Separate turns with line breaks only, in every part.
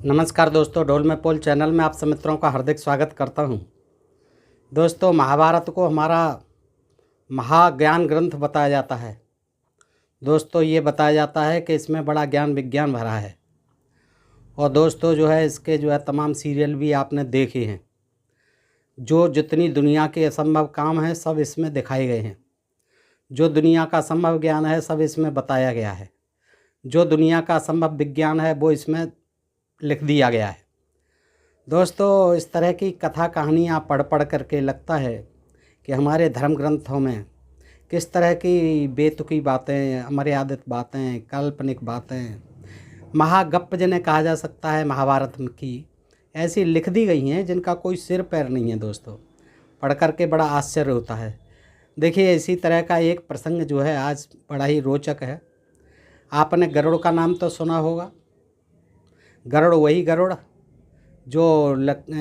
नमस्कार दोस्तों, ढोल में पोल चैनल में आप सब मित्रों का हार्दिक स्वागत करता हूं। दोस्तों, महाभारत को हमारा महाज्ञान ग्रंथ बताया जाता है। दोस्तों, ये बताया जाता है कि इसमें बड़ा ज्ञान विज्ञान भरा है। और दोस्तों जो है इसके तमाम सीरियल भी आपने देखे हैं। जो जितनी दुनिया के असंभव काम हैं सब इसमें दिखाए गए हैं। जो दुनिया का संभव ज्ञान है सब इसमें बताया गया है। जो दुनिया का संभव विज्ञान है वो इसमें लिख दिया गया है। दोस्तों, इस तरह की कथा कहानियाँ पढ़ करके लगता है कि हमारे धर्म ग्रंथों में किस तरह की बेतुकी बातें, अमर्यादित बातें, काल्पनिक बातें, महागप्प जिन्हें कहा जा सकता है महाभारत की, ऐसी लिख दी गई हैं जिनका कोई सिर पैर नहीं है। दोस्तों, पढ़ करके बड़ा आश्चर्य होता है। देखिए, इसी तरह का एक प्रसंग जो है आज बड़ा ही रोचक है। आपने गरुड़ का नाम तो सुना होगा। गरुड़ वही गरुड़ जो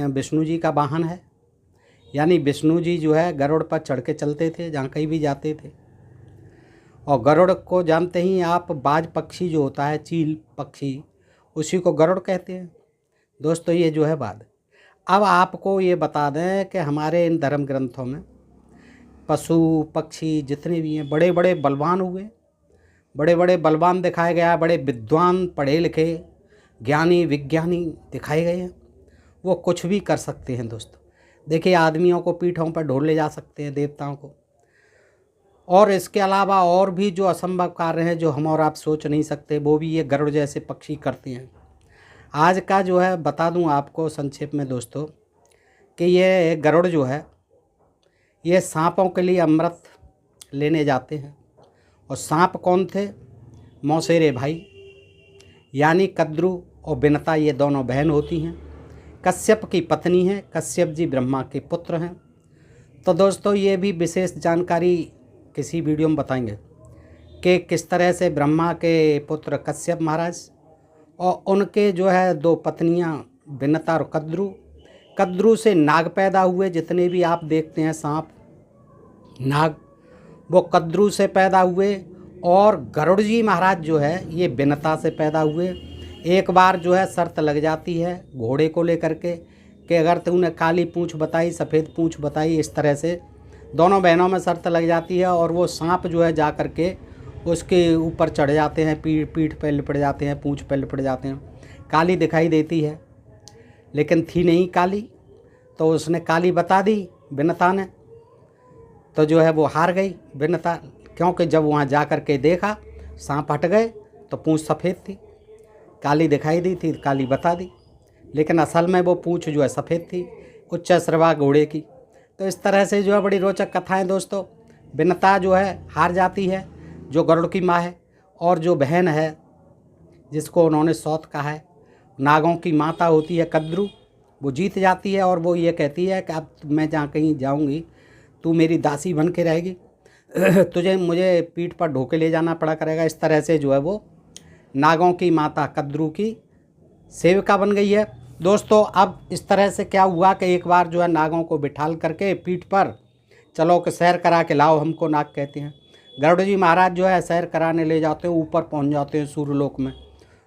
विष्णु जी का वाहन है। यानी विष्णु जी जो है गरुड़ पर चढ़ के चलते थे जहाँ कहीं भी जाते थे। और गरुड़ को जानते ही आप, बाज पक्षी जो होता है, चील पक्षी, उसी को गरुड़ कहते हैं। दोस्तों, ये जो है बात। अब आपको ये बता दें कि हमारे इन धर्म ग्रंथों में पशु पक्षी जितने भी हैं बड़े बड़े बलवान हुए, बड़े बड़े बलवान दिखाए गया, बड़े विद्वान पढ़े लिखे ज्ञानी विज्ञानी दिखाए गए हैं। वो कुछ भी कर सकते हैं। दोस्तों देखिए, आदमियों को पीठों पर ढोल ले जा सकते हैं, देवताओं को। और इसके अलावा और भी जो असंभव कार्य हैं जो हम और आप सोच नहीं सकते, वो भी ये गरुड़ जैसे पक्षी करते हैं। आज का जो है बता दूं आपको संक्षेप में दोस्तों कि ये गरुड़ जो है ये सांपों के लिए अमृत लेने जाते हैं। और सांप कौन थे? मौसेरे भाई, यानी कद्रू और बिनता, ये दोनों बहन होती हैं। कश्यप की पत्नी हैं। कश्यप जी ब्रह्मा के पुत्र हैं। तो दोस्तों, ये भी विशेष जानकारी किसी वीडियो में बताएंगे कि किस तरह से ब्रह्मा के पुत्र कश्यप महाराज और उनके जो है दो पत्नियां बिनता और कद्रू से नाग पैदा हुए। जितने भी आप देखते हैं सांप नाग, वो कद्रू से पैदा हुए। और गरुड़ जी महाराज जो है ये बिनता से पैदा हुए। एक बार जो है शर्त लग जाती है घोड़े को लेकर के कि अगर तूने काली पूंछ बताई, सफ़ेद पूंछ बताई, इस तरह से दोनों बहनों में शर्त लग जाती है। और वो सांप जो है जा कर के उसके ऊपर चढ़ जाते हैं, पीठ पर लिपट जाते हैं, पूंछ पर लिपट जाते हैं। काली दिखाई देती है लेकिन थी नहीं काली, तो उसने काली बता दी बिनता ने। तो जो है वो हार गई बिनता, क्योंकि जब वहाँ जा कर के देखा सांप हट गए तो पूंछ सफ़ेद थी। काली दिखाई दी थी, काली बता दी, लेकिन असल में वो पूंछ जो है सफ़ेद थी, उच्च श्रवा घोड़े की। तो इस तरह से जो है बड़ी रोचक कथाएं दोस्तों। बिनता जो है हार जाती है, जो गरुड़ की माँ है। और जो बहन है जिसको उन्होंने सौत कहा है, नागों की माता होती है कद्रू, वो जीत जाती है। और वो ये कहती है कि अब मैं जहाँ कहीं जाऊँगी तू मेरी दासी बन के रहेगी, तुझे मुझे पीठ पर ढोके ले जाना पड़ा करेगा। इस तरह से जो है वो नागों की माता कद्रू की सेविका बन गई है। दोस्तों, अब इस तरह से क्या हुआ कि एक बार जो है नागों को बिठाल करके पीठ पर, चलो कि सैर करा के लाओ, हमको नाग कहते हैं। गरुड़ जी महाराज जो है सैर कराने ले जाते हैं, ऊपर पहुंच जाते हैं सूर्यलोक में।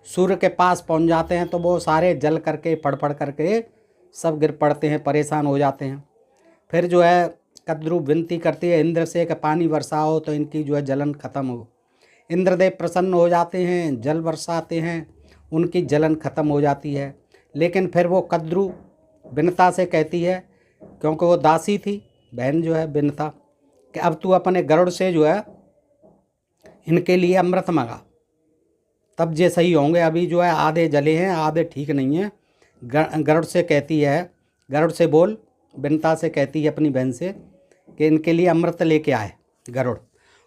सूर्य के पास पहुंच जाते हैं तो वो सारे जल करके पड़ करके सब गिर पड़ते हैं, परेशान हो जाते हैं। फिर जो है कद्रू विनती करती है इंद्र से कि पानी बरसाओ तो इनकी जो है जलन ख़त्म हो। इंद्रदेव प्रसन्न हो जाते हैं, जल बरसाते हैं, उनकी जलन ख़त्म हो जाती है। लेकिन फिर वो कद्रू बिनता से कहती है, क्योंकि वो दासी थी बहन जो है बिनता, कि अब तू अपने गरुड़ से जो है इनके लिए अमृत मंगा, तब ये सही होंगे। अभी जो है आधे जले हैं, आधे ठीक नहीं हैं। गरुड़ से कहती है, गरुड़ से बोल, बिनता से कहती है अपनी बहन से कि इनके लिए अमृत लेके आए गरुड़।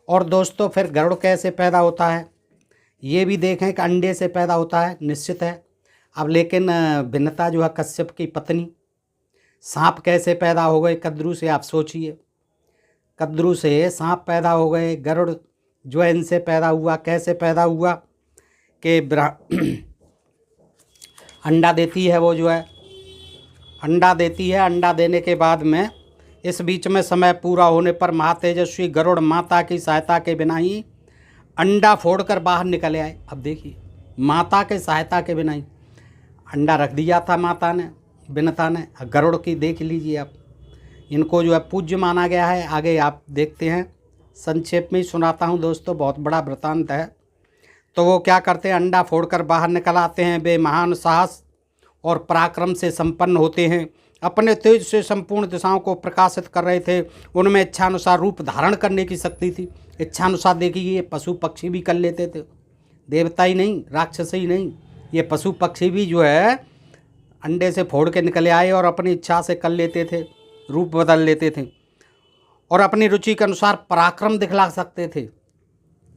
और दोस्तों, फिर गरुड़ कैसे पैदा होता है ये भी देखें कि अंडे से पैदा होता है, निश्चित है। अब लेकिन बिनता जो है कश्यप की पत्नी, सांप कैसे पैदा हो गए कद्रू से, आप सोचिए। कद्रू से सांप पैदा हो गए, गरुड़ जो है इनसे पैदा हुआ। कैसे पैदा हुआ कि अंडा देती है वो जो है, अंडा देती है। अंडा देने के बाद में इस बीच में समय पूरा होने पर महातेजस्वी गरुड़ माता की सहायता के बिना ही अंडा फोड़कर बाहर निकले आए। अब देखिए, माता के सहायता के बिना ही अंडा रख दिया था माता ने, विनता ने। गरुड़ की देख लीजिए आप, इनको जो है पूज्य माना गया है। आगे आप देखते हैं, संक्षेप में ही सुनाता हूँ दोस्तों, बहुत बड़ा वृतांत है। तो वो क्या करते हैं, अंडा फोड़कर बाहर निकल आते हैं। वे महान साहस और पराक्रम से संपन्न होते हैं। अपने तेज से संपूर्ण दिशाओं को प्रकाशित कर रहे थे। उनमें इच्छानुसार रूप धारण करने की शक्ति थी। इच्छानुसार देखिए, ये पशु पक्षी भी कर लेते थे, देवता ही नहीं, राक्षस ही नहीं, ये पशु पक्षी भी जो है अंडे से फोड़ के निकले आए और अपनी इच्छा से कर लेते थे, रूप बदल लेते थे और अपनी रुचि के अनुसार पराक्रम दिखला सकते थे।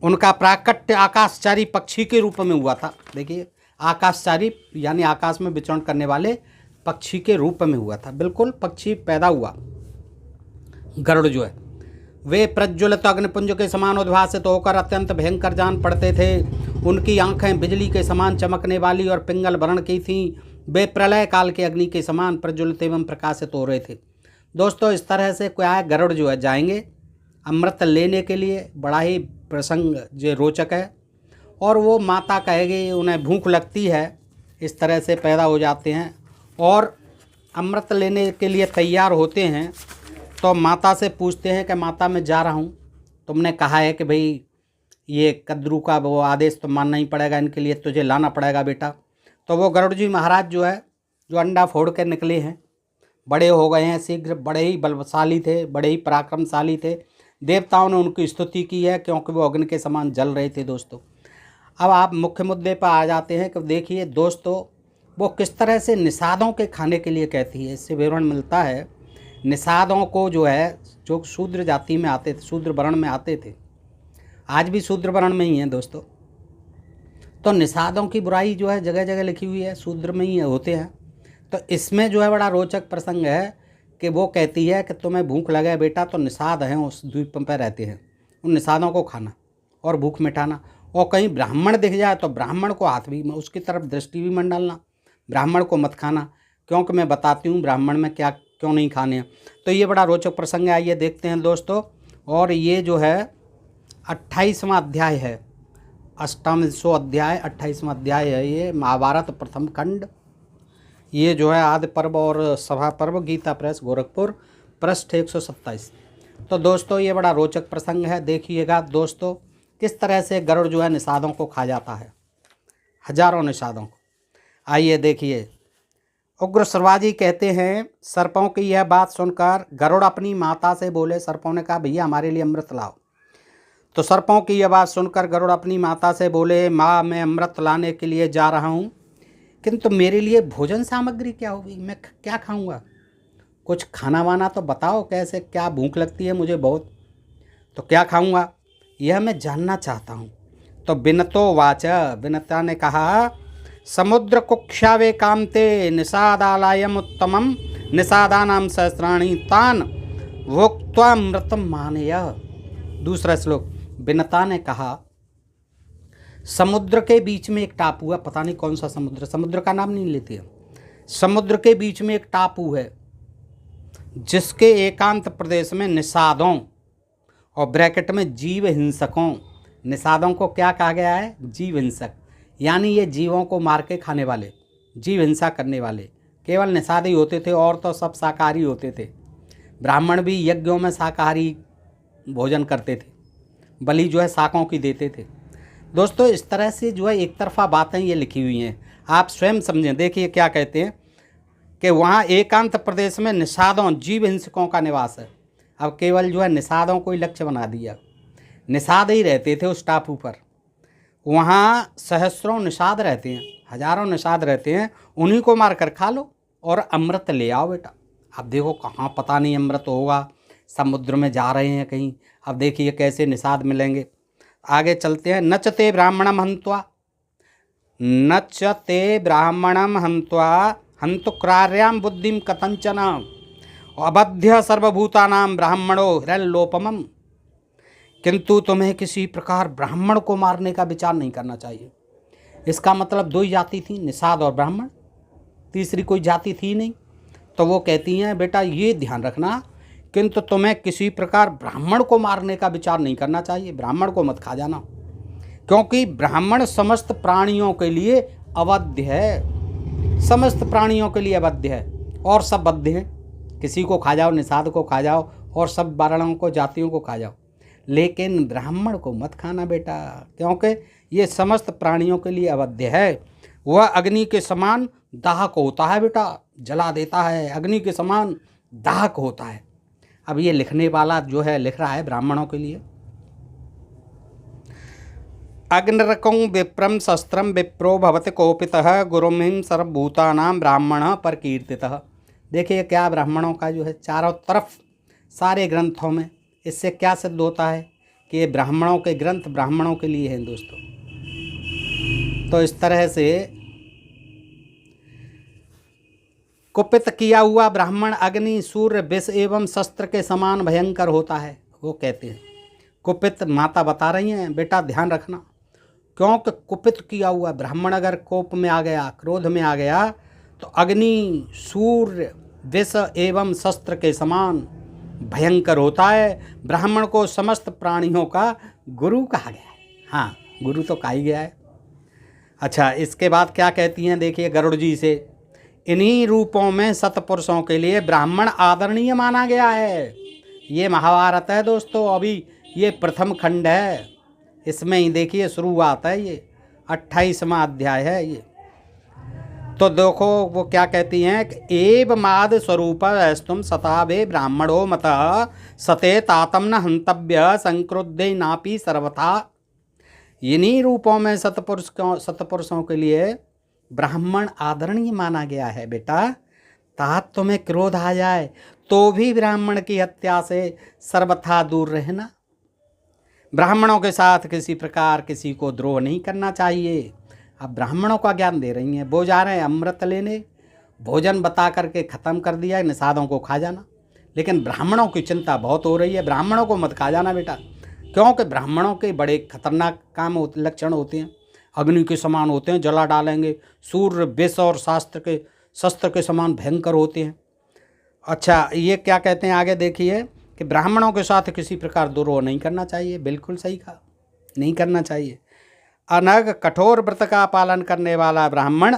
उनका प्राकट्य आकाशचारी पक्षी के रूप में हुआ था। देखिए, आकाशचारी यानी आकाश में विचरण करने वाले पक्षी के रूप में हुआ था। बिल्कुल पक्षी पैदा हुआ गरुड़ जो है। वे प्रज्वलित अग्निपुंज के समान उद्भासित होकर अत्यंत भयंकर जान पड़ते थे। उनकी आंखें बिजली के समान चमकने वाली और पिंगल वर्ण की थीं। वे प्रलय काल के अग्नि के समान प्रज्वलित एवं प्रकाशित हो रहे थे। दोस्तों, इस तरह से क्या है, गरुड़ जो है जाएंगे अमृत लेने के लिए। बड़ा ही प्रसंग जो रोचक है। और वो माता कहेगी, उन्हें भूख लगती है, इस तरह से पैदा हो जाते हैं और अमृत लेने के लिए तैयार होते हैं। तो माता से पूछते हैं कि माता मैं जा रहा हूँ, तुमने कहा है कि भाई ये कद्रू का वो आदेश तो मानना ही पड़ेगा, इनके लिए तुझे लाना पड़ेगा बेटा। तो वो गरुड़ जी महाराज जो है, जो अंडा फोड़ के निकले हैं, बड़े हो गए हैं शीघ्र, बड़े ही बलशाली थे, बड़े ही पराक्रमशाली थे। देवताओं ने उनकी स्तुति की है क्योंकि वो अग्नि के समान जल रहे थे। दोस्तों, अब आप मुख्य मुद्दे पर आ जाते हैं कि देखिए दोस्तों, वो किस तरह से निषादों के खाने के लिए कहती है। इससे विवरण मिलता है। निषादों को जो है, जो शूद्र जाति में आते थे, शूद्र वर्ण में आते थे, आज भी शूद्र वर्ण में ही हैं दोस्तों। तो निषादों की बुराई जो है जगह जगह लिखी हुई है, शूद्र में ही होते हैं। तो इसमें जो है बड़ा रोचक प्रसंग है कि वो कहती है कि तुम्हें भूख लगे बेटा, तो निषाद हैं उस द्वीप पर रहते हैं, उन निषादों को खाना और भूख मिटाना। और कहीं ब्राह्मण दिख जाए तो ब्राह्मण को हाथ भी, उसकी तरफ दृष्टि भी मत डालना, ब्राह्मण को मत खाना, क्योंकि मैं बताती हूँ ब्राह्मण में क्या क्यों नहीं खाने हैं। तो ये बड़ा रोचक प्रसंग है, आइए देखते हैं दोस्तों। और ये जो है 28वां अध्याय है, अष्टादशो अध्याय 28वां अध्याय है ये, महाभारत प्रथम खंड। ये जो है आदि पर्व और सभा पर्व, गीता प्रेस गोरखपुर, पृष्ठ 127। तो दोस्तों, ये बड़ा रोचक प्रसंग है। देखिएगा दोस्तों, किस तरह से गरुड़ जो है निषादों को खा जाता है, हजारों निषादों को। आइए देखिए। उग्र सर्वाजी कहते हैं, सर्पों की यह बात सुनकर गरुड़ अपनी माता से बोले। सर्पों ने कहा भैया हमारे लिए अमृत लाओ। तो सर्पों की यह बात सुनकर गरुड़ अपनी माता से बोले, माँ मैं अमृत लाने के लिए जा रहा हूँ, किंतु मेरे लिए भोजन सामग्री क्या होगी, मैं क्या खाऊंगा, कुछ खाना वाना तो बताओ, कैसे क्या भूख लगती है मुझे बहुत, तो क्या खाऊंगा यह मैं जानना चाहता हूँ। तो बिनतो वाच, बिनता ने कहा, समुद्र कुक्षावे कामते निषादालयम उत्तमम निषादानाम सहस्राणि तान भोक्त्वा मृतम मानय। दूसरा श्लोक। बिनता ने कहा, समुद्र के बीच में एक टापू है, पता नहीं कौन सा समुद्र, समुद्र का नाम नहीं लेती है। समुद्र के बीच में एक टापू है जिसके एकांत प्रदेश में निषादों और ब्रैकेट में जीव हिंसकों, निषादों को क्या कहा गया है, जीव हिंसक, यानी ये जीवों को मार के खाने वाले, जीव हिंसा करने वाले केवल निषाद ही होते थे, और तो सब शाकाहारी होते थे। ब्राह्मण भी यज्ञों में शाकाहारी भोजन करते थे, बलि जो है शाकों की देते थे। दोस्तों, इस तरह से जो है एक तरफा बातें ये लिखी हुई हैं, आप स्वयं समझें। देखिए क्या कहते हैं कि वहाँ एकांत प्रदेश में निषादों जीव हिंसकों का निवास है। अब केवल जो है निषादों को ही लक्ष्य बना दिया, निषाद ही रहते थे उस टापू पर। वहाँ सहस्रों निषाद रहते हैं, हजारों निषाद रहते हैं, उन्हीं को मार कर खा लो और अमृत ले आओ बेटा। अब देखो कहाँ पता नहीं अमृत होगा, समुद्र में जा रहे हैं कहीं। अब देखिए कैसे निषाद मिलेंगे। आगे चलते हैं। नचते ब्राह्मणम हंत्वा, नचते ब्राह्मणम हंत्वा हंतुक्रार्याम बुद्धिम कथंचन अबध्य सर्वभूतानाम ब्राह्मणो हिरण्यलोपमम। किंतु तुम्हें किसी प्रकार ब्राह्मण को मारने का विचार नहीं करना चाहिए। इसका मतलब दो ही जाति थी, निषाद और ब्राह्मण, तीसरी कोई जाति थी नहीं। तो वो कहती हैं बेटा ये ध्यान रखना, किंतु तुम्हें किसी प्रकार ब्राह्मण को मारने का विचार नहीं करना चाहिए, ब्राह्मण को मत खा जाना, क्योंकि ब्राह्मण समस्त प्राणियों के लिए अवध्य है, समस्त प्राणियों के लिए अवध्य है और सब बद्ध हैं। किसी को खा जाओ, निषाद को खा जाओ और सब वर्णों को, जातियों को खा जाओ, लेकिन ब्राह्मण को मत खाना बेटा, क्योंकि ये समस्त प्राणियों के लिए अवध्य है। वह अग्नि के समान दाहक होता है बेटा, जला देता है, अग्नि के समान दाहक होता है। अब ये लिखने वाला जो है लिख रहा है ब्राह्मणों के लिए। अग्निरकं विप्रम शस्त्रम विप्रो भवति कोपितः गुरुमिं सर्वभूतानां ब्राह्मण पर कीर्तितः। देखिए क्या ब्राह्मणों का जो है चारों तरफ सारे ग्रंथों में, इससे क्या सिद्ध होता है कि ये ब्राह्मणों के ग्रंथ ब्राह्मणों के लिए हैं दोस्तों। तो इस तरह से कुपित किया हुआ ब्राह्मण अग्नि, सूर्य, विष एवं शस्त्र के समान भयंकर होता है, वो कहते हैं। कुपित माता बता रही हैं बेटा, ध्यान रखना, क्योंकि कुपित किया हुआ ब्राह्मण अगर कोप में आ गया, क्रोध में आ गया, तो अग्नि, सूर्य, विष एवं शस्त्र के समान भयंकर होता है। ब्राह्मण को समस्त प्राणियों का गुरु कहा गया है। हाँ, गुरु तो कहा ही गया है। अच्छा, इसके बाद क्या कहती हैं देखिए गरुड़ जी से, इन्हीं रूपों में सतपुरुषों के लिए ब्राह्मण आदरणीय माना गया है। ये महाभारत है दोस्तों, अभी ये प्रथम खंड है, इसमें ही देखिए शुरुआत है, ये 28वां अध्याय है ये। तो देखो वो क्या कहती हैं कि एव माद स्वरूप स्तुम सतावे ब्राह्मणो मतः सते तातम न हंतव्य संक्रुद्धे नापि सर्वथा। इन्हीं रूपों में सतपुरुषों के लिए ब्राह्मण आदरणीय माना गया है बेटा। तात तुम्हें क्रोध आ जाए तो भी ब्राह्मण की हत्या से सर्वथा दूर रहना। ब्राह्मणों के साथ किसी प्रकार किसी को द्रोह नहीं करना चाहिए। अब ब्राह्मणों का ज्ञान दे रही हैं, वो जा रहे हैं अमृत लेने, भोजन बता करके ख़त्म कर दिया, निषादों को खा जाना, लेकिन ब्राह्मणों की चिंता बहुत हो रही है। ब्राह्मणों को मत खा जाना बेटा, क्योंकि ब्राह्मणों के बड़े खतरनाक लक्षण होते हैं, अग्नि के समान होते हैं, जला डालेंगे। सूर्य, विष और शस्त्र के समान भयंकर होते हैं। अच्छा, ये क्या कहते हैं आगे देखिए कि ब्राह्मणों के साथ किसी प्रकार द्रोह नहीं करना चाहिए। बिल्कुल सही कहा, नहीं करना चाहिए। अनग कठोर व्रत का पालन करने वाला ब्राह्मण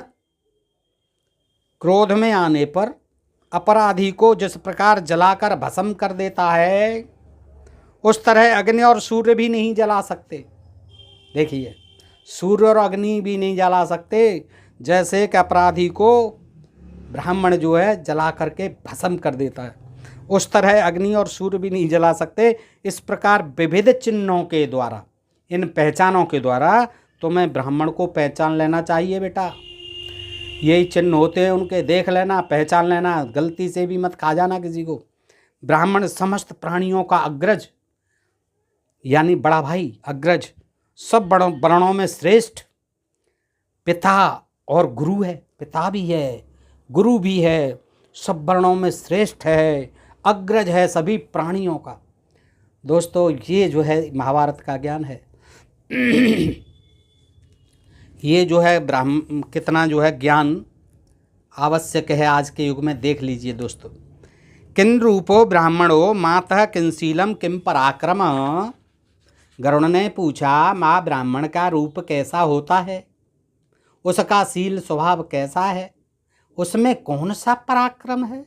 क्रोध में आने पर अपराधी को जिस प्रकार जलाकर भस्म कर देता है, उस तरह अग्नि और सूर्य भी नहीं जला सकते। देखिए, सूर्य और अग्नि भी नहीं जला सकते, जैसे कि अपराधी को ब्राह्मण जो है जला करके भस्म कर देता है, उस तरह अग्नि और सूर्य भी नहीं जला सकते। इस प्रकार विविध चिन्हों के द्वारा, इन पहचानों के द्वारा तुम्हें ब्राह्मण को पहचान लेना चाहिए बेटा। यही चिन्ह होते हैं उनके, देख लेना, पहचान लेना, गलती से भी मत खा जाना किसी को। ब्राह्मण समस्त प्राणियों का अग्रज, यानी बड़ा भाई, अग्रज, सब वर्णों में श्रेष्ठ, पिता और गुरु है, पिता भी है, गुरु भी है, सब वर्णों में श्रेष्ठ है, अग्रज है सभी प्राणियों का। दोस्तों, ये जो है महाभारत का ज्ञान है। ये जो है कितना जो है ज्ञान आवश्यक है आज के युग में, देख लीजिए दोस्तों। किन रूपो ब्राह्मणो मातः किंशीलम किम पराक्रम। गरुड़ ने पूछा, माँ ब्राह्मण का रूप कैसा होता है, उसका शील स्वभाव कैसा है, उसमें कौन सा पराक्रम है।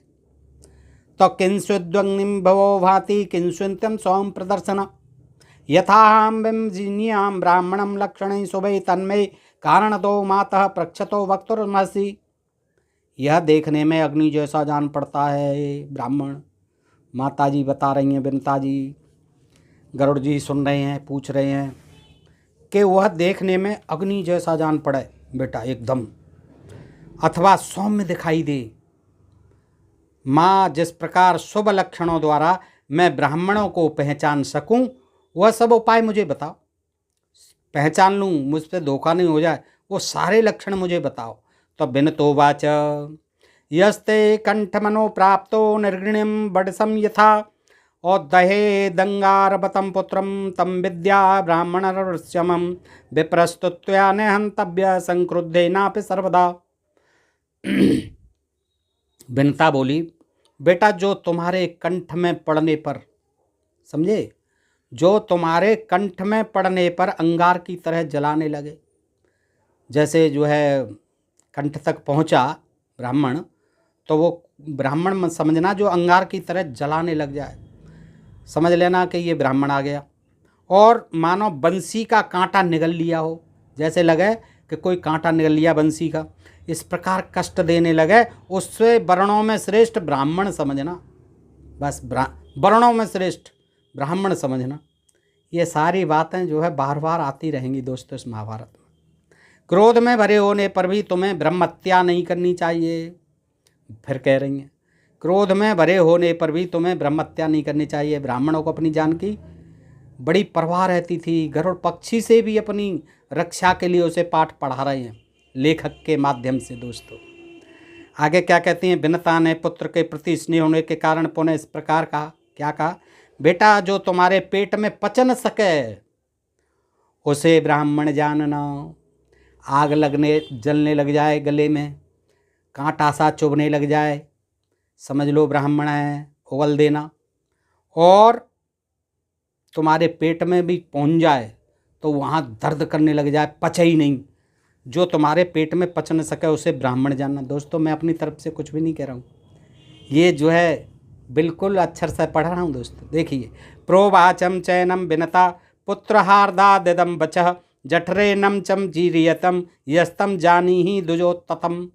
तो किंस्विद्वग्निम भवो भाति किंस्वित्यम स्वयं प्रदर्शन यथाहम बिंजिन्याम ब्राह्मणम लक्षण शुभे तन्मय कारण दो मातः प्रक्षतो वक्तुर्मसि। यह देखने में अग्नि जैसा जान पड़ता है ब्राह्मण। माता जी बता रही हैं, विनता जी, गरुड़ जी सुन रहे हैं, पूछ रहे हैं कि वह देखने में अग्नि जैसा जान पड़े बेटा एकदम, अथवा सौम्य दिखाई दे। माँ, जिस प्रकार शुभ लक्षणों द्वारा मैं ब्राह्मणों को पहचान सकूं, वह सब उपाय मुझे बताओ, पहचान लूँ, मुझ पर धोखा नहीं हो जाए, वो सारे लक्षण मुझे बताओ। तो विनतो वाच यस्ते कंठमनो प्राप्तो निर्गृणिम बडसम यथा और दहे दंगारबतम पुत्रम तम विद्या ब्राह्मणर्ष्यमम विप्रस्तुत्या न हंतव्य संक्रुद्धे नापि सर्वदा। विनता बोली, बेटा जो तुम्हारे कंठ में पड़ने पर, समझे, जो तुम्हारे कंठ में पड़ने पर अंगार की तरह जलाने लगे, जैसे जो है कंठ तक पहुंचा ब्राह्मण, तो वो ब्राह्मण मत समझना जो अंगार की तरह जलाने लग जाए, समझ लेना कि ये ब्राह्मण आ गया। और मानो बंसी का कांटा निगल लिया हो, जैसे लगे कि कोई कांटा निगल लिया बंसी का, इस प्रकार कष्ट देने लगे, उससे वर्णों में श्रेष्ठ ब्राह्मण समझना, बस वर्णों में श्रेष्ठ ब्राह्मण समझना। ये सारी बातें जो है बार बार आती रहेंगी दोस्तों इस महाभारत में। क्रोध में भरे होने पर भी तुम्हें ब्रह्म हत्या नहीं करनी चाहिए। फिर कह रही हैं, क्रोध में भरे होने पर भी तुम्हें ब्रह्म हत्या नहीं करनी चाहिए। ब्राह्मणों को अपनी जान की बड़ी परवाह रहती थी। गरुड़ पक्षी से भी अपनी रक्षा के लिए उसे पाठ पढ़ा रहे हैं लेखक के माध्यम से। दोस्तों आगे क्या कहती हैं, विनता ने पुत्र के प्रति स्नेह होने के कारण पुनः इस प्रकार कहा। क्या कहा, बेटा जो तुम्हारे पेट में पच न सके उसे ब्राह्मण जानना। आग लगने जलने लग जाए, गले में कांटा सा चुभने लग जाए, समझ लो ब्राह्मण है, उगल देना। और तुम्हारे पेट में भी पहुंच जाए तो वहाँ दर्द करने लग जाए, पचे ही नहीं, जो तुम्हारे पेट में पच न सके उसे ब्राह्मण जानना। दोस्तों मैं अपनी तरफ से कुछ भी नहीं कह रहा हूँ, ये जो है बिल्कुल अक्षर से पढ़ रहा हूँ। दोस्तों देखिए, प्रोवाचम चैनम विनता पुत्र हार्दादिदम बचः जठरे नम चम जीरियतम यस्तम जानी ही दुजोत्तम।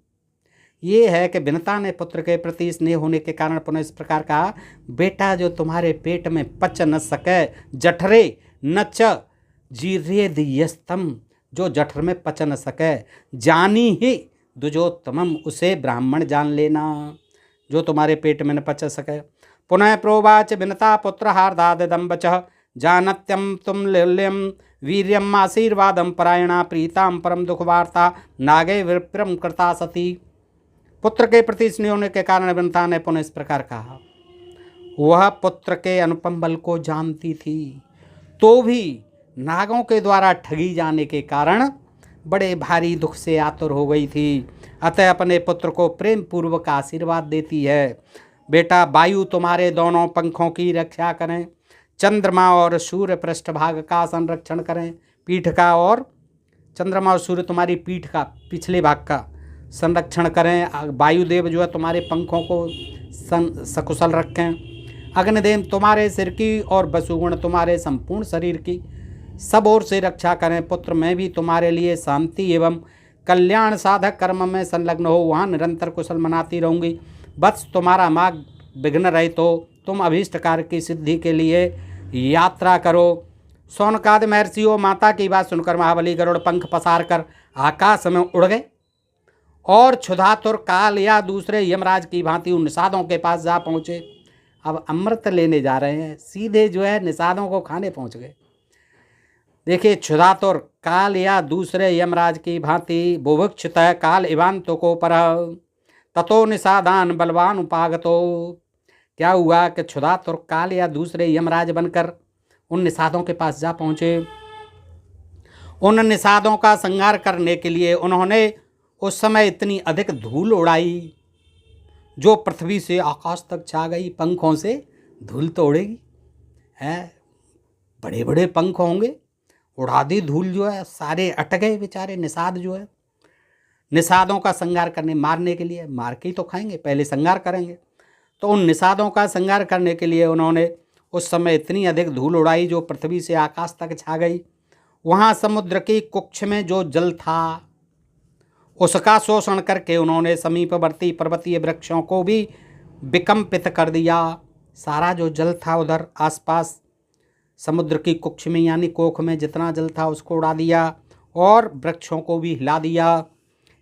ये है कि विनता ने पुत्र के प्रति स्नेह होने के कारण पुनः इस प्रकार कहा, बेटा जो तुम्हारे पेट में पच न सके, जठरे न च जीर्येद यस्तम, जो जठर में पच न सके, जानी ही दुजोत्तमम, उसे ब्राह्मण जान लेना, जो तुम्हारे पेट में न पच सके। पुनः प्रोवाच विनता पुत्र हार्दादिदम बचः जानत्यम तुम लिल्यम वीर्यम आशीर्वादम परायणा प्रीताम परम दुख वार्ता नागे विप्रम कृता सती। पुत्र के प्रति स्नेह होने के कारण विनता ने पुनः इस प्रकार कहा। वह पुत्र के अनुपम बल को जानती थी, तो भी नागों के द्वारा ठगी जाने के कारण बड़े भारी दुख से आतुर हो गई थी। अतः अपने पुत्र को प्रेम पूर्वक आशीर्वाद देती है, बेटा वायु तुम्हारे दोनों पंखों की रक्षा करें, चंद्रमा और सूर्य पृष्ठभाग का संरक्षण करें, पीठ का, और चंद्रमा और सूर्य तुम्हारी पीठ का पिछले भाग का संरक्षण करें। वायुदेव जो है तुम्हारे पंखों को सकुशल रखें। अग्निदेव तुम्हारे सिर की और वसुगुण तुम्हारे संपूर्ण शरीर की सब ओर से रक्षा करें। पुत्र मैं भी तुम्हारे लिए शांति एवं कल्याण साधक कर्म में संलग्न हो वहाँ निरंतर कुशल मनाती रहूँगी। बस तुम्हारा मार्ग विघ्न रहित हो, तुम अभीष्ट कार्य की सिद्धि के लिए यात्रा करो। शौनकाद महर्षियों माता की बात सुनकर महाबली गरुड़ पंख पसार कर आकाश में उड़ गए और क्षुधातुर काल या दूसरे यमराज की भांति उन निषादों के पास जा पहुँचे। अब अमृत लेने जा रहे हैं, सीधे जो है निषादों को खाने पहुँच गए। देखिए, क्षुधातुर काल या दूसरे यमराज की भांति बुभुक्षित काल इवांतो को पर ततो निषादान बलवान उपागतो। क्या हुआ कि क्षुधातुर काल या दूसरे यमराज बनकर उन निषादों के पास जा पहुँचे। उन निषादों का संहार करने के लिए उन्होंने उस समय इतनी अधिक धूल उड़ाई जो पृथ्वी से आकाश तक छा गई। पंखों से धूल तो उड़ेगी है, बड़े बड़े पंख होंगे, उड़ा दी धूल, जो है सारे अट गए बेचारे निषाद जो है। निषादों का संहार करने, मारने के लिए, मार के ही तो खाएंगे, पहले संहार करेंगे। तो उन निषादों का संहार करने के लिए उन्होंने उस समय इतनी अधिक धूल उड़ाई जो पृथ्वी से आकाश तक छा गई। वहाँ समुद्र की कुक्ष में जो जल था उसका शोषण करके उन्होंने समीपवर्ती पर्वतीय वृक्षों को भी विकम्पित कर दिया। सारा जो जल था उधर आसपास समुद्र की कुक्ष में यानी कोख में जितना जल था उसको उड़ा दिया और वृक्षों को भी हिला दिया।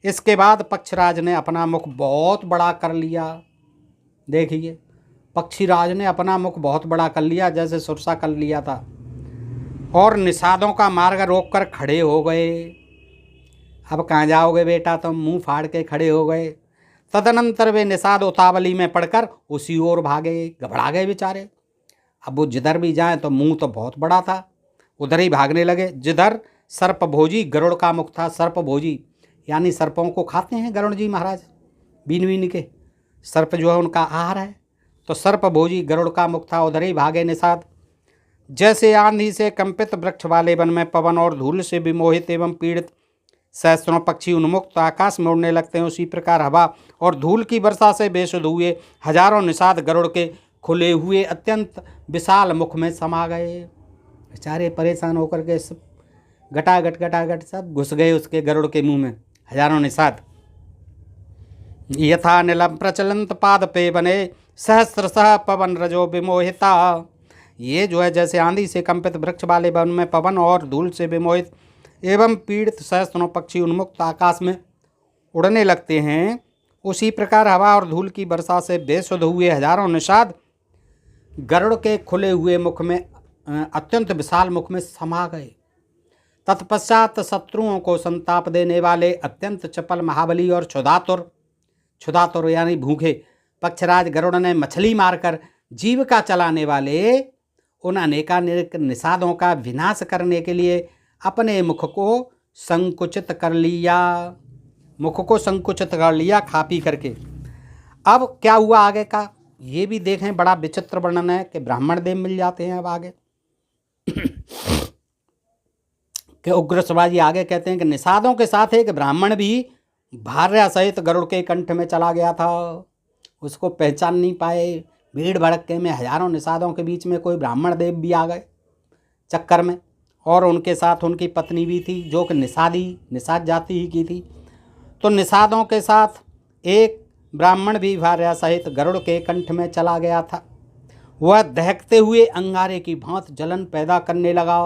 इसके बाद पक्षराज ने अपना मुख बहुत बड़ा कर लिया। देखिए, पक्षीराज ने अपना मुख बहुत बड़ा कर लिया, जैसे सुरसा कर लिया था, और निषादों का मार्ग रोककर खड़े हो गए। अब कहाँ जाओगे बेटा तुम, मुंह फाड़ के खड़े हो गए। तदनंतर वे निषाद उतावली में पड़कर उसी ओर भागे, घबरा गए बेचारे। अब वो जिधर भी जाएं तो मुंह तो बहुत बड़ा था, उधर ही भागने लगे जिधर सर्पभोजी गरुड़ का मुख था। सर्पभोजी यानी सर्पों को खाते हैं गरुड़ जी महाराज, बीन बीन के सर्प जो है उनका आहार है। तो सर्पभोजी गरुड़ का मुख था, उधर ही भागे निषाद। जैसे आंधी से कंपित वृक्ष वाले वन में पवन और धूल से विमोहित एवं पीड़ित सहस्त्रों पक्षी उन्मुक्त आकाश में उड़ने लगते हैं, उसी प्रकार हवा और धूल की वर्षा से बेसुध हुए हजारों निषाद गरुड़ के खुले हुए अत्यंत विशाल मुख में समा गए। बेचारे परेशान होकर के सब गटागट सब घुस गए उसके गरुड़ के मुंह में, हजारों निषाद। यथा नीलम प्रचलंत पाद पे बने सहस्रशः पवन रजो विमोहिता। ये जो है जैसे आंधी से कंपित वृक्ष वाले वन में पवन और धूल से विमोहित एवं पीड़ित सहस्त्रों पक्षी उन्मुक्त आकाश में उड़ने लगते हैं, उसी प्रकार हवा और धूल की वर्षा से बेसुध हुए हजारों निषाद गरुड़ के खुले हुए मुख में अत्यंत विशाल मुख में समा गए। तत्पश्चात शत्रुओं को संताप देने वाले अत्यंत चपल महाबली और क्षुधातुर यानी भूखे पक्षराज गरुड़ ने मछली मारकर जीविका चलाने वाले उन अनेकानेक निषादों का विनाश करने के लिए अपने मुख को संकुचित कर लिया खा पी करके। अब क्या हुआ आगे का ये भी देखें, बड़ा विचित्र वर्णन है कि ब्राह्मण देव मिल जाते हैं। अब आगे कि उग्र शिवाजी आगे कहते हैं कि निषादों के साथ एक ब्राह्मण भी भार्या सहित गरुड़ के कंठ में चला गया था, उसको पहचान नहीं पाए। भीड़ भड़के में हजारों निषादों के बीच में कोई ब्राह्मण देव भी आ गए चक्कर में, और उनके साथ उनकी पत्नी भी थी जो कि निषाद जाति ही की थी। तो निषादों के साथ एक ब्राह्मण भी भार्या सहित गरुड़ के कंठ में चला गया था। वह दहकते हुए अंगारे की भांत जलन पैदा करने लगा।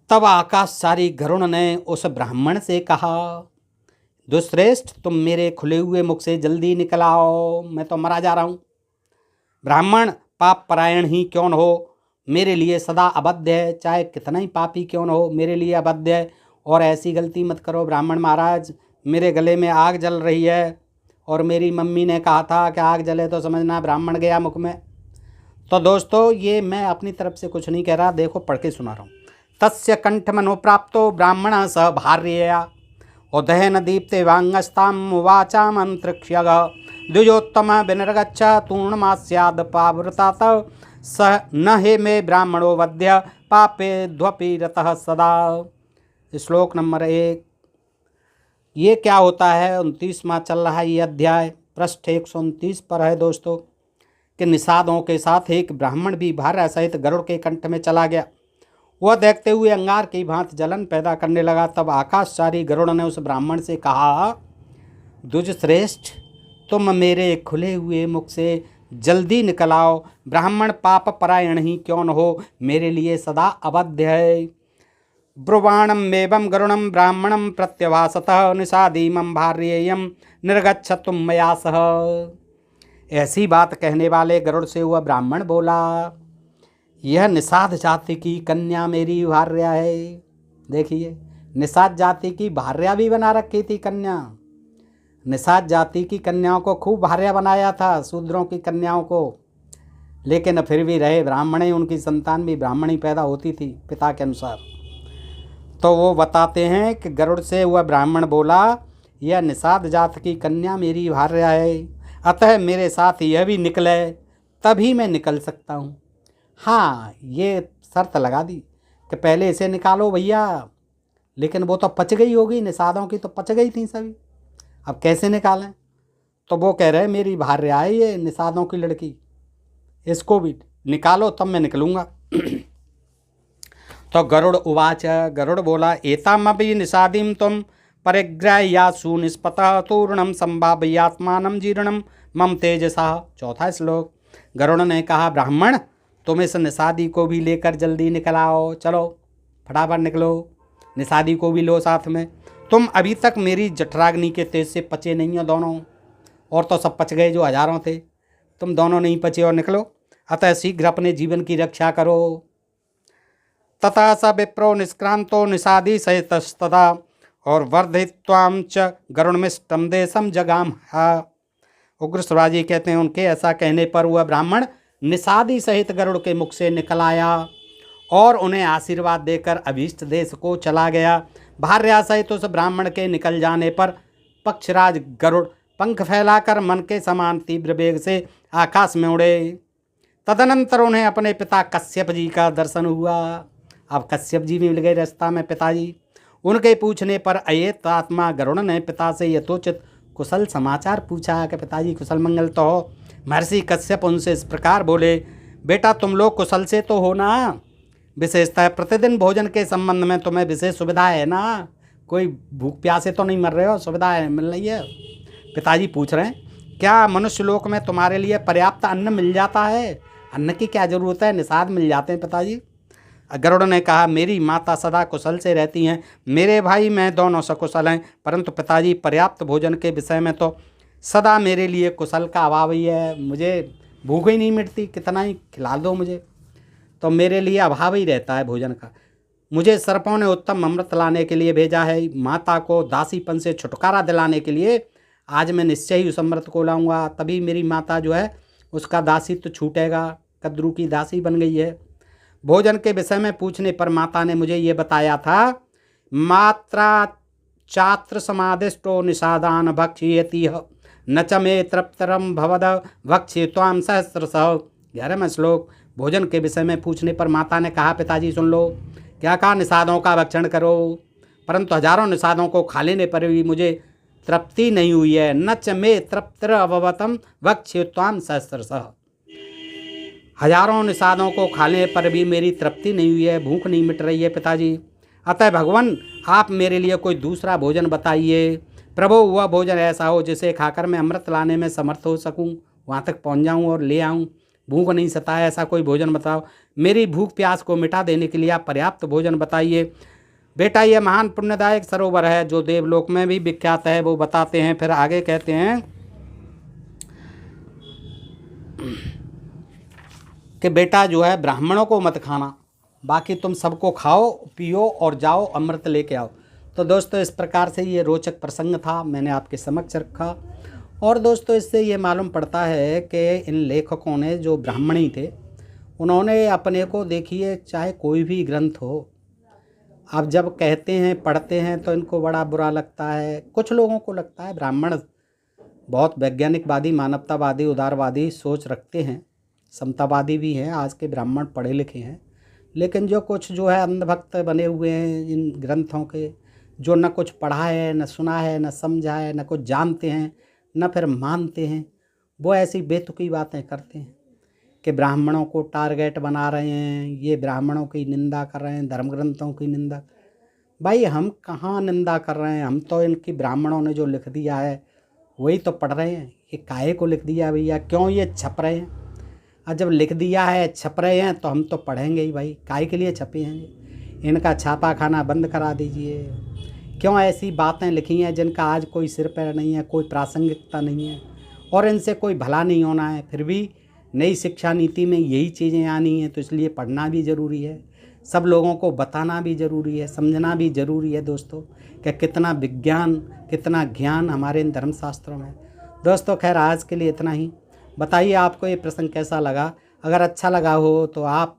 तब आकाशचारी गरुड़ ने उस ब्राह्मण से कहा, दुश्रेष्ठ तुम मेरे खुले हुए मुख से जल्दी निकल आओ, मैं तो मरा जा रहा हूँ। ब्राह्मण पाप परायण ही क्यों न हो, मेरे लिए सदा अबद्ध है, चाहे कितना ही पापी क्यों न हो मेरे लिए अबद्ध है, और ऐसी गलती मत करो ब्राह्मण महाराज, मेरे गले में आग जल रही है और मेरी मम्मी ने कहा था कि आग जले तो समझना ब्राह्मण गया मुख में। तो दोस्तों ये मैं अपनी तरफ से कुछ नहीं कह रहा, देखो पढ़ के सुना रहा हूँ। तस्य कंठ मनोप्राप्तो ब्राह्मण स भार्यया उदयन दीप्ते वांगस्ताम वाचाम अंतरिक्षग द्विजोत्तम विनिर्गच्छ तूर्णमास्याद पावृतात स न हे मे ब्राह्मणो वध्य पापे ध्वपि रतः सदा। श्लोक नंबर 1। ये क्या होता है, 29वां चल रहा है ये अध्याय, पृष्ठ 129 पर है दोस्तों, कि निषादों के साथ एक ब्राह्मण भी भार्या सहित गरुड़ के कंठ में चला गया। वह देखते हुए अंगार की भांति जलन पैदा करने लगा। तब आकाशचारी गरुड़ ने उस ब्राह्मण से कहा, द्विजश्रेष्ठ तुम मेरे खुले हुए मुख से जल्दी निकल आओ, ब्राह्मण पाप परायण ही क्यों न हो मेरे लिए सदा अबद्ध है। ब्रुवाणम एवं गरुणम ब्राह्मणम प्रत्यवासतः निषादीमं भार्येयं निर्गच्छतुम मया सह। ऐसी बात कहने वाले गरुड़ से हुआ ब्राह्मण बोला, यह निषाद जाति की कन्या मेरी भार्या है। देखिए निषाद जाति की भार्या भी बना रखी थी कन्या। निषाद जाति की कन्याओं को खूब भार्या बनाया था, शूद्रों की कन्याओं को, लेकिन फिर भी रहे ब्राह्मण ही, उनकी संतान भी ब्राह्मणी पैदा होती थी पिता के अनुसार। तो वो बताते हैं कि गरुड़ से वह ब्राह्मण बोला, यह निषाद जात की कन्या मेरी भार्या है, अतः मेरे साथ यह भी निकले तभी मैं निकल सकता हूँ। हाँ ये शर्त लगा दी कि पहले इसे निकालो भैया, लेकिन वो तो पच गई होगी, निषादों की तो पच गई थी सभी, अब कैसे निकालें। तो वो कह रहे मेरी भार्या है ये निषादों की लड़की, इसको भी निकालो तब मैं निकलूँगा। तो गरुड़ उवाच, गरुड़ बोला, एतामपि निषादीं त्वं परिग्राह्यासु निष्पतः तूर्णम संभावयात्मानं जीर्णम मम तेजसा। चौथा श्लोक। गरुड़ ने कहा, ब्राह्मण तुम इस निषादी को भी लेकर जल्दी निकल आओ, चलो फटाफट निकलो, निषादी को भी लो साथ में। तुम अभी तक मेरी जठराग्नि के तेज से पचे नहीं हो दोनों, और तो सब पच गए जो हजारों थे, तुम दोनों नहीं पचे और निकलो, अतः शीघ्र अपने जीवन की रक्षा करो। तथा स विप्रो निष्क्रांतो निषादी सहितस्तदा और वर्धित्वाम च गरुड़मिष्टम देशम जगाम। उग्र शिवाजी कहते हैं उनके ऐसा कहने पर वह ब्राह्मण निषादी सहित गरुड़ के मुख से निकल आया और उन्हें आशीर्वाद देकर अभीष्ट देश को चला गया। भार्या सहित उस ब्राह्मण के निकल जाने पर पक्षराज गरुड़ पंख फैलाकर मन के समान तीव्र वेग से आकाश में उड़े। तदनंतर उन्हें अपने पिता कश्यप जी का दर्शन हुआ। अब कश्यप जी भी मिल गए रास्ता में पिताजी। उनके पूछने पर अयेतात्मा गरुड़ ने पिता से यथोचित कुशल समाचार पूछा कि पिताजी कुशल मंगल तो हो। महर्षि कश्यप उनसे इस प्रकार बोले, बेटा तुम लोग कुशल से तो हो ना, विशेषतः प्रतिदिन भोजन के संबंध में तुम्हें विशेष सुविधा है ना, कोई भूख प्यासे तो नहीं मर रहे हो, सुविधा है मिल रही है। पिताजी पूछ रहे हैं, क्या मनुष्य लोक में तुम्हारे लिए पर्याप्त अन्न मिल जाता है? अन्न की क्या जरूरत है, निषाद मिल जाते हैं पिताजी। गरुड़ ने कहा, मेरी माता सदा कुशल से रहती हैं, मेरे भाई मैं दोनों सकुशल हैं, परंतु पिताजी पर्याप्त भोजन के विषय में तो सदा मेरे लिए कुशल का अभाव ही है। मुझे भूख ही नहीं मिटती, कितना ही खिला दो मुझे तो मेरे लिए अभाव ही रहता है भोजन का। मुझे सर्पों ने उत्तम अमृत लाने के लिए भेजा है, माता को दासीपन से छुटकारा दिलाने के लिए आज मैं निश्चय ही उस अमृत को लाऊंगा, तभी मेरी माता जो है उसका दासीत्व छूटेगा, कद्रू की दासी बन गई है। भोजन के विषय में पूछने पर माता ने मुझे ये बताया था, मात्रा चात्र समादिष्टो निषादान भक्ष्यति न च मे तृप्तरम भवद भक्ष्य त्वाम सहस्रशः। 11वां श्लोक। भोजन के विषय में पूछने पर माता ने कहा, पिताजी सुन लो, क्या कहा, निषादों का भक्षण करो, परंतु हजारों निषादों को खा लेने पर भी मुझे तृप्ति नहीं हुई है। न च मे तृप्तर अभवतम भक्ष्य त्वाम सहस्रशः। हजारों निषादों को खाने पर भी मेरी तृप्ति नहीं हुई है, भूख नहीं मिट रही है पिताजी। अतः भगवान आप मेरे लिए कोई दूसरा भोजन बताइए। प्रभु वह भोजन ऐसा हो जिसे खाकर मैं अमृत लाने में समर्थ हो सकूं, वहाँ तक पहुँच जाऊँ और ले आऊँ, भूख नहीं सताए ऐसा कोई भोजन बताओ। मेरी भूख प्यास को मिटा देने के लिए आप पर्याप्त भोजन बताइए। बेटा यह महान पुण्यदायक सरोवर है जो देवलोक में भी विख्यात है, वो बताते हैं। फिर आगे कहते हैं कि बेटा जो है ब्राह्मणों को मत खाना, बाकी तुम सबको खाओ पियो और जाओ अमृत लेके आओ। तो दोस्तों इस प्रकार से ये रोचक प्रसंग था, मैंने आपके समक्ष रखा। और दोस्तों इससे ये मालूम पड़ता है कि इन लेखकों ने जो ब्राह्मणी थे उन्होंने अपने को, देखिए चाहे कोई भी ग्रंथ हो, आप जब कहते हैं पढ़ते हैं तो इनको बड़ा बुरा लगता है। कुछ लोगों को लगता है ब्राह्मण बहुत वैज्ञानिकवादी, मानवतावादी, उदारवादी सोच रखते हैं, समतावादी भी हैं, आज के ब्राह्मण पढ़े लिखे हैं, लेकिन जो कुछ जो है अंधभक्त बने हुए हैं इन ग्रंथों के, जो न कुछ पढ़ा है, न सुना है, न समझा है, न कुछ जानते हैं, न फिर मानते हैं, वो ऐसी बेतुकी बातें करते हैं कि ब्राह्मणों को टारगेट बना रहे हैं, ये ब्राह्मणों की निंदा कर रहे हैं, धर्म ग्रंथों की निंदा। भाई हम कहाँ निंदा कर रहे हैं, हम तो इनकी ब्राह्मणों ने जो लिख दिया है वही तो पढ़ रहे हैं। ये काहे को लिख दिया भैया, क्यों ये छप रहे हैं? और जब लिख दिया है, छप रहे हैं, तो हम तो पढ़ेंगे ही भाई, काहे के लिए छपे हैं? इनका छापा खाना बंद करा दीजिए। क्यों ऐसी बातें लिखी हैं जिनका आज कोई सिर पैर नहीं है, कोई प्रासंगिकता नहीं है और इनसे कोई भला नहीं होना है, फिर भी नई शिक्षा नीति में यही चीज़ें आनी हैं, तो इसलिए पढ़ना भी ज़रूरी है, सब लोगों को बताना भी ज़रूरी है, समझना भी ज़रूरी है दोस्तों कि कितना विज्ञान, कितना ज्ञान हमारे इन धर्मशास्त्रों में। दोस्तों खैर आज के लिए इतना ही। बताइए आपको ये प्रसंग कैसा लगा। अगर अच्छा लगा हो तो आप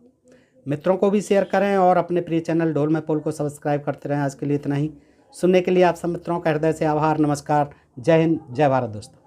मित्रों को भी शेयर करें और अपने प्रिय चैनल ढोल में पोल को सब्सक्राइब करते रहें। आज के लिए इतना ही। सुनने के लिए आप सब मित्रों का हृदय से आभार। नमस्कार, जय हिंद, जय भारत दोस्तों।